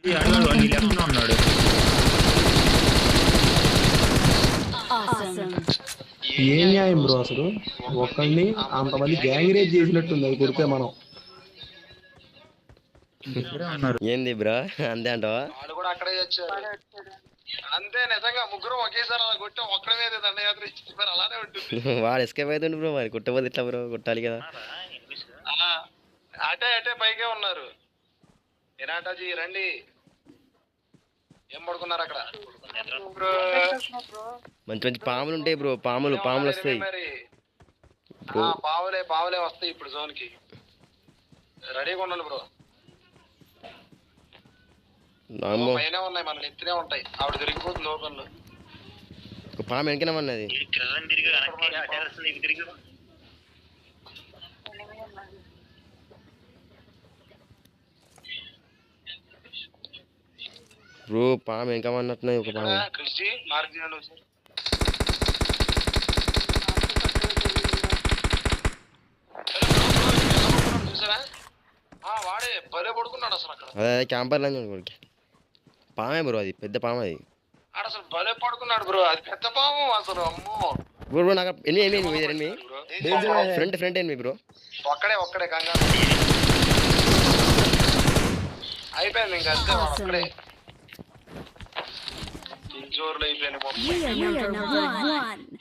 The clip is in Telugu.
ఈ అడిగాడు నీ లెఫ్ట్ లో ఉన్నాడు. Awesome. ఏం న్యాయం బ్రో అసలు? ఒక్కడిని అంతమంది గ్యాంగ్ రేప్ చేసినట్టుంది అది కొడితే మనం. ఇద్దరే ఉన్నారు. ఏంది బ్రో అంతే అంటావా? వాడు కూడా అక్కడే వచ్చారు. అంతే నిజంగా ముగ్గురు ఒకేసారి అలా కొట్టి ఒక్కడి మీద దండయాత్ర ఇచ్చి మరి అలానే ఉంటుంది. వాడు ఎస్కేప్ అవుతుండు బ్రో, మరి కుట్టబోదు ఎట్లా బ్రో, కొట్టాలి కదా. ఆ, అటే అటే పైకే ఉన్నారు. ఎనాటాజీ రండి. ఏం పడుకున్నారు అక్కడ? బ్రో, మంచి మంచి పాములు ఉంటాయి బ్రో, పాములు వస్తాయి మరి బ్రో. పావులే వస్తాయి ఇప్పుడు జోన్ కి. రెడీగా ఉండండి బ్రో. నామో పైన ఉన్నాయి, మన ఎత్తునే ఉంటాయి. ఆవిడ తిరిగిపోతుంది లోపల. ఒక పాము వెనకనమన్నది. బ్రో పాము వెనకమన్నట్టున్నది ఒక పాము. కృషి మార్క్ చేయండి ఒకసారి. చూసారా? వాడే భలే పడుకున్నాడు అసలు అక్కడ. అదే క్యాంపర్ లంచ్ కొడుకు పామే బ్రో, అది పెద్ద పాము అది. ఆడ అసలు భలే పడుకున్నాడు బ్రో. అది పెద్ద పాము అసలు. అమ్మో బ్రో బ్రో నాకు ఎనిమి ఫ్రంట్ ఎనిమి బ్రో. ఒక్కడే కంగారు. అయిపోయింది ఇంకా అంతే. వాడు ఒక్కడే ఇంజోర్లు అయిపోయింది మొత్తం. We are number one.